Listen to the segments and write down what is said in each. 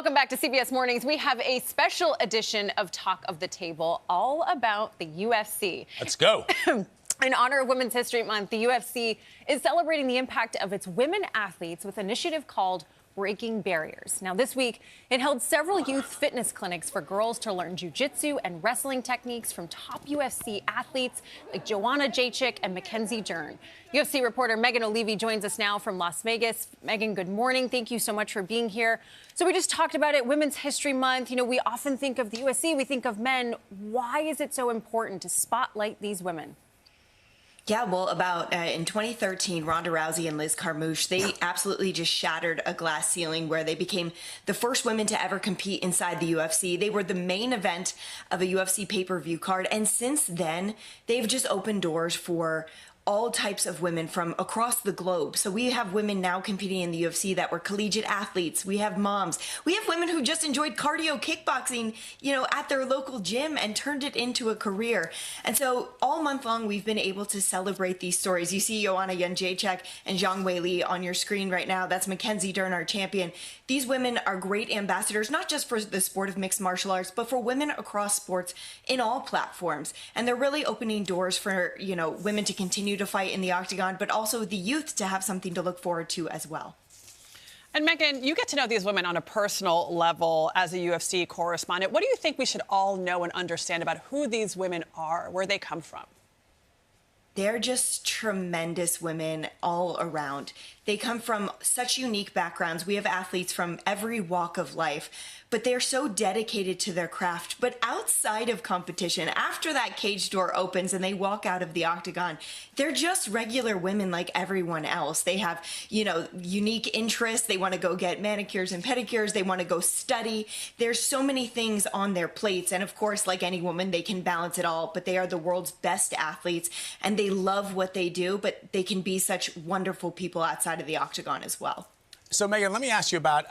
Welcome back to CBS Mornings. We have a special edition of Talk of the Table all about the UFC. Let's go. In honor of Women's History Month, the UFC is celebrating the impact of its women athletes with an initiative called Breaking Barriers. Now, this week, it held several youth fitness clinics for girls to learn jiu-jitsu and wrestling techniques from top UFC athletes like Joanna Jacek and Mackenzie Dern. UFC reporter Megan Olivi joins us now from Las Vegas. Megan, good morning. Thank you so much for being here. So we just talked about it, Women's History Month. You know, we often think of the UFC, we think of men. Why is it so important to spotlight these women? Yeah, well, in 2013, Ronda Rousey and Liz Carmouche, they absolutely just shattered a glass ceiling where they became the first women to ever compete inside the UFC. They were the main event of a UFC pay-per-view card. And since then, they've just opened doors for all types of women from across the globe. So we have women now competing in the UFC that were collegiate athletes. We have moms. We have women who just enjoyed cardio kickboxing, you know, at their local gym and turned it into a career. And so all month long, we've been able to celebrate these stories. You see Joanna Jacek and Zhang Weili on your screen right now. That's Mackenzie Dern, our champion. These women are great ambassadors, not just for the sport of mixed martial arts, but for women across sports in all platforms. And they're really opening doors for, you know, women to continue to fight in the octagon, but also the youth to have something to look forward to as well. And Megan, you get to know these women on a personal level as a UFC correspondent. What do you think we should all know and understand about who these women are, where they come from? They're just tremendous women all around. They come from such unique backgrounds. We have athletes from every walk of life, but they're so dedicated to their craft. But outside of competition, after that cage door opens and they walk out of the octagon, they're just regular women like everyone else. They have, you know, unique interests. They want to go get manicures and pedicures. They want to go study. There's so many things on their plates. And of course, like any woman, they can balance it all, but they are the world's best athletes and they love what they do, but they can be such wonderful people outside of the octagon as well. So, Megan, let me ask you about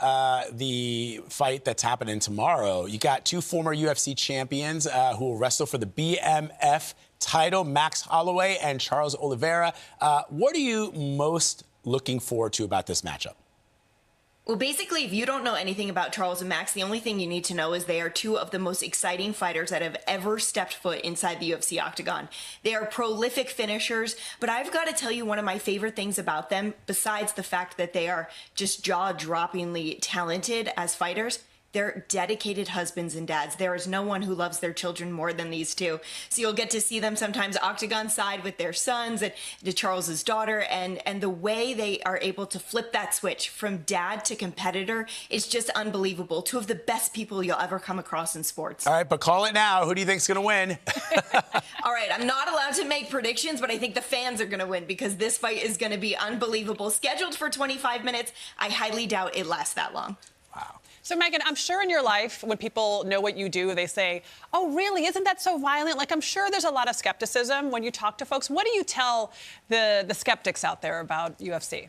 the fight that's happening tomorrow. You got two former UFC champions who will wrestle for the BMF title, Max Holloway and Charles Oliveira. What are you most looking forward to about this matchup? Well, basically, if you don't know anything about Charles and Max, the only thing you need to know is they are two of the most exciting fighters that have ever stepped foot inside the UFC octagon. They are prolific finishers, but I've got to tell you one of my favorite things about them, besides the fact that they are just jaw-droppingly talented as fighters, they're dedicated husbands and dads. There is no one who loves their children more than these two. So you'll get to see them sometimes octagon side with their sons and to Charles's daughter. And the way they are able to flip that switch from dad to competitor is just unbelievable. Two of the best people you'll ever come across in sports. All right, but call it now. Who do you think's going to win? All right, I'm not allowed to make predictions, but I think the fans are going to win because this fight is going to be unbelievable. Scheduled for 25 minutes. I highly doubt it lasts that long. Wow. So, Megan, I'm sure in your life, when people know what you do, they say, oh, really? Isn't that so violent? Like, I'm sure there's a lot of skepticism when you talk to folks. What do you tell the skeptics out there about UFC?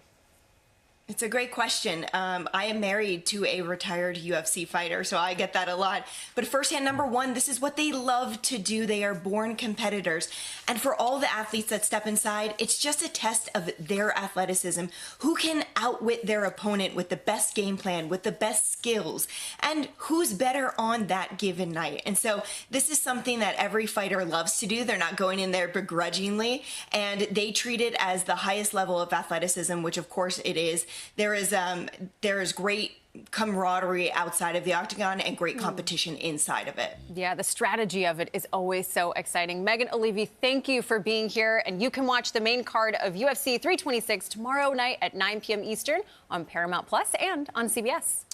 It's a great question. I am married to a retired UFC fighter, so I get that a lot. But firsthand, number one, this is what they love to do. They are born competitors. And for all the athletes that step inside, it's just a test of their athleticism. Who can outwit their opponent with the best game plan, with the best skills, and who's better on that given night. And so this is something that every fighter loves to do. They're not going in there begrudgingly, and they treat it as the highest level of athleticism, which of course it is. There is great camaraderie outside of the octagon and great competition inside of it. Yeah, the strategy of it is always so exciting. Megan Olivi, thank you for being here. And you can watch the main card of UFC 326 tomorrow night at 9 p.m. Eastern on Paramount Plus and on CBS.